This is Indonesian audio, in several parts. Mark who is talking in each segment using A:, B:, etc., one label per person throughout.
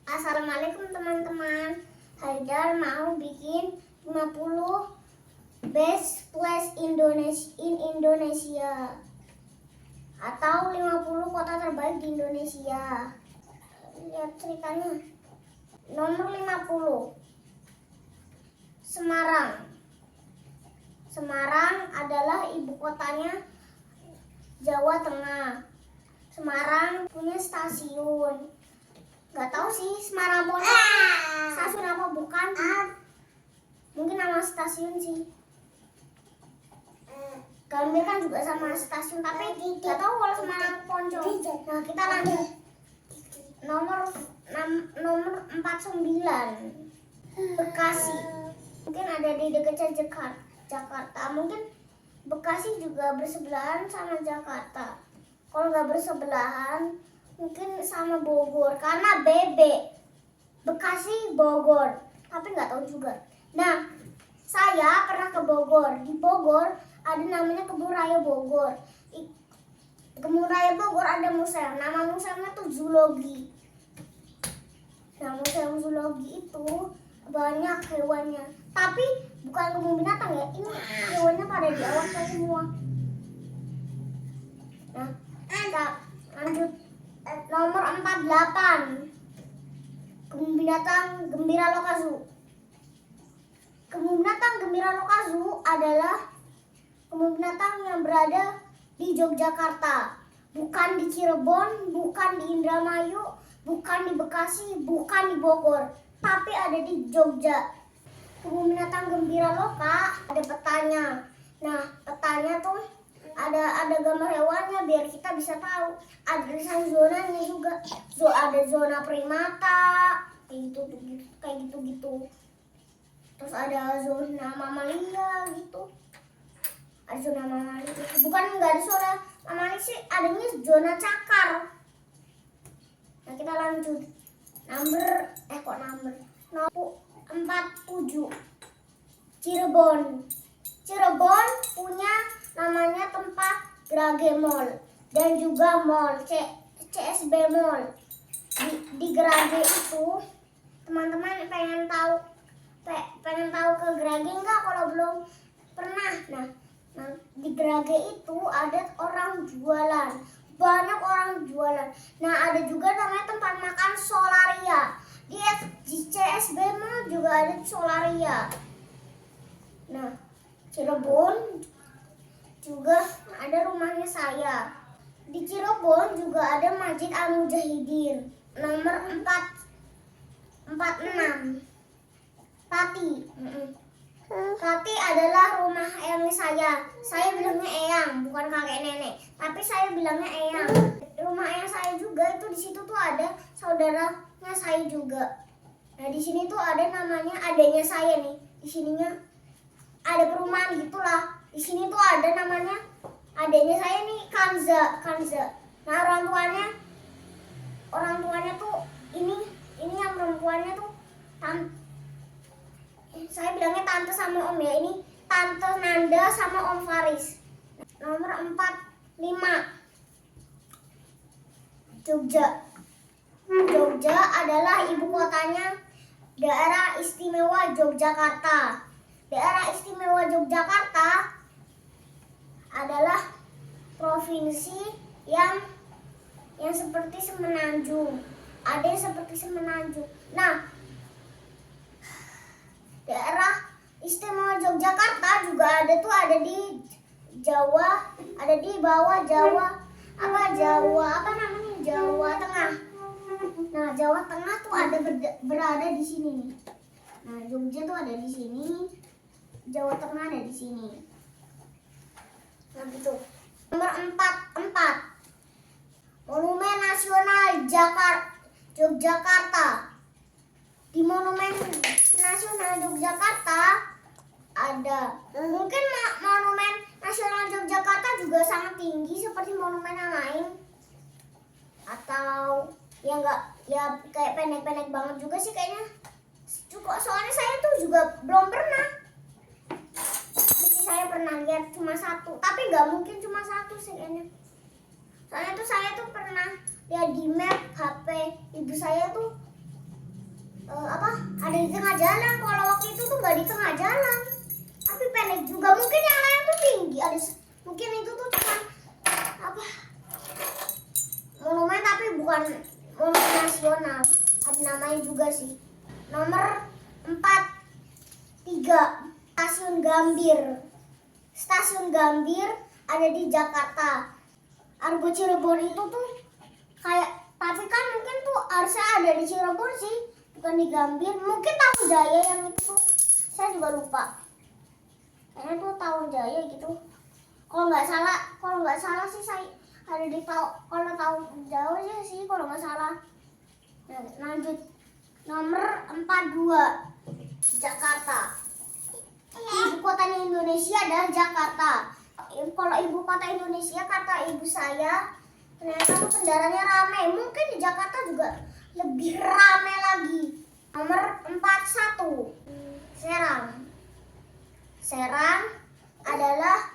A: Assalamualaikum teman-teman. Haidar mau bikin 50 best place in Indonesia atau 50 kota terbaik di Indonesia. Lihat ceritanya. Nomor 50, Semarang. Semarang adalah ibu kotanya Jawa Tengah. Semarang punya stasiun. Gak tahu sih Semarang punya stasiun apa bukan? Mungkin nama stasiun sih. Gambir kan juga sama stasiun, tapi gak tahu kalau Semarang Poncol. Nah, kita lanjut. Nomor 49, Bekasi. Mungkin ada di dekat Jakarta. Mungkin Bekasi juga bersebelahan sama Jakarta. Kalau nggak bersebelahan, mungkin sama Bogor, karena Bekasi Bogor, tapi nggak tahu juga. Nah, saya pernah ke Bogor. Di Bogor ada namanya Kebun Raya Bogor. Kebun Raya Bogor ada museum. Nama museumnya tuh zoologi. Nah, museum zoologi itu banyak hewannya. Tapi bukan kebun binatang ya. Ini hewannya pada diawetkan semua. Nah, kita lanjut. Nomor 48, Kebun Binatang Gembira Lokazu. Kebun Binatang Gembira Lokazu adalah kebun binatang yang berada di Yogyakarta, bukan di Cirebon, bukan di Indramayu, bukan di Bekasi, bukan di Bogor, tapi ada di Jogja. Kebun Binatang Gembira Loka ada petanya. Nah, petanya tuh ada gambar hewannya biar kita bisa tahu. Ada tulisan zonanya juga. Ada zona primata, kayak gitu. Terus ada zona mamalia gitu. Ada zona mamalia. Bukan nggak ada zona mamalia sih, adanya zona cakar. Nah, kita lanjut. Nomor 47, Cirebon. Cirebon punya namanya tempat Grage Mall dan juga mall CSB Mall. Di Grage itu, teman-teman pengen tahu ke Grage enggak kalau belum pernah? Nah, di Grage itu ada orang jualan, banyak orang jualan. Nah, ada juga namanya tempat makan Solaria. Di CSB Mall juga ada Solaria. Nah, Cirebon juga ada rumahnya saya. Di Cirebon juga ada Masjid Al-Mujahidin. Nomor 46, Pati. Pati adalah rumah eyang saya. Saya bilangnya eyang, bukan kakek nenek, tapi saya bilangnya eyang. Rumah eyang saya juga itu, di situ tuh ada saudaranya saya juga. Nah, di sini tuh ada namanya adanya saya nih. Di sininya ada perumahan gitulah. Di sini tuh ada namanya adanya saya nih, Kanza. Nah, orang tuanya tuh ini yang perempuannya tuh saya bilangnya tante sama om ya. Ini tante Nanda sama om Faris. Nomor 45, Jogja. Jogja adalah ibu kotanya Daerah Istimewa Yogyakarta. Daerah Istimewa Yogyakarta adalah provinsi yang seperti Semenanjung. Ada yang seperti Semenanjung. Nah, daerah Istimewa Yogyakarta juga ada di Jawa, ada di bawah Jawa Tengah. Nah, Jawa Tengah tuh berada di sini nih. Nah, Jogja tuh ada di sini, Jawa Tengah ada di sini. Nah, gitu. Nomor 44, Monumen Nasional Yogyakarta. Di Monumen Nasional Yogyakarta ada, mungkin Monumen Nasional Yogyakarta juga sangat tinggi seperti monumen yang lain, atau ya enggak, ya kayak pendek-pendek banget juga sih kayaknya. Soalnya saya tuh juga belum pernah. Saya pernah lihat cuma satu, tapi nggak mungkin cuma satu sih kayaknya. Soalnya tuh saya tuh pernah lihat di map HP ibu saya tuh juga di tengah jalan, tapi pendek juga. Mungkin yang lain tuh tinggi, mungkin itu tuh cuma apa, monumen tapi bukan monumen nasional. Ada namanya juga sih. Nomor 43, Stasiun Gambir. Stasiun Gambir ada di Jakarta. Argo Cirebon itu tuh kayak, tapi kan mungkin tuh harusnya ada di Cirebon sih, bukan di Gambir. Mungkin Tahun Jaya yang itu tuh, saya juga lupa. Kayaknya tuh Tahun Jaya gitu. Kalau nggak salah sih saya ada di kalau Tahun Jaya sih kalau nggak salah. Nah, lanjut nomor 42, Jakarta. Ibu kotanya Indonesia adalah Jakarta. Kalau ibu kota Indonesia kata ibu saya, ternyata tuh kendaraannya ramai. Mungkin di Jakarta juga lebih ramai lagi. Nomor 41, Serang. Serang adalah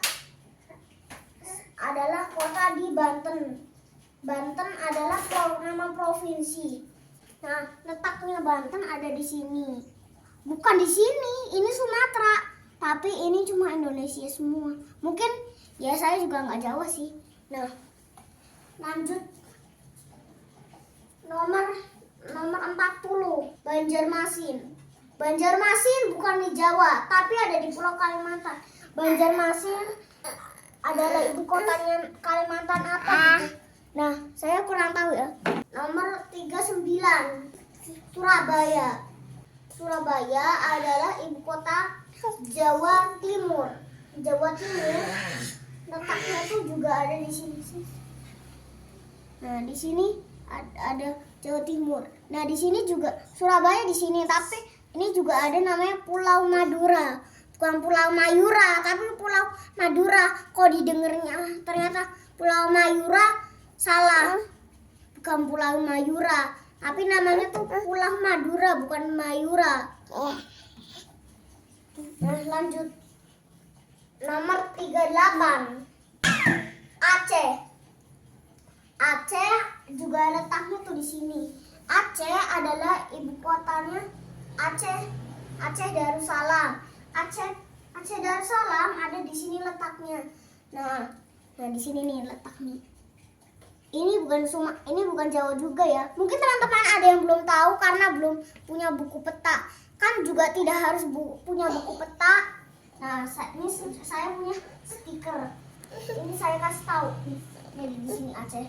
A: kota di Banten. Banten adalah nama provinsi. Nah, letaknya Banten ada di sini. Bukan di sini, ini Sumatera. Tapi ini cuma Indonesia semua. Mungkin ya saya juga nggak Jawa sih. Nah, lanjut nomor 40, Banjarmasin. Banjarmasin bukan di Jawa, tapi ada di Pulau Kalimantan. Banjarmasin adalah ibu kotanya Kalimantan apa gitu. Nah, saya kurang tahu ya. Nomor 39, Surabaya. Surabaya adalah ibu kota Jawa Timur. Jawa Timur letaknya tuh juga ada di sini sih. Nah, di sini ada Jawa Timur. Nah, di sini juga Surabaya di sini, tapi ini juga ada namanya Pulau Madura. Bukan Pulau Mayura, tapi Pulau Madura. Kok didengarnya ternyata Pulau Mayura, salah. Bukan Pulau Mayura, tapi namanya tuh Pulau Madura, bukan Mayura. Nah, lanjut. Nomor 38, Aceh. Aceh juga letaknya tuh di sini. Aceh adalah ibu kotanya Aceh Darussalam. Aceh Darussalam ada di sini letaknya. Nah di sini nih letaknya. Ini bukan Jawa juga ya. Mungkin teman-teman ada yang belum tahu karena belum punya buku peta. Kan juga tidak harus punya buku peta. Nah, ini saya punya stiker. Ini saya kasih tahu. Nih di sini Aceh.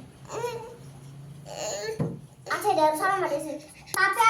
A: Aceh Darussalam ada di sini. Tapi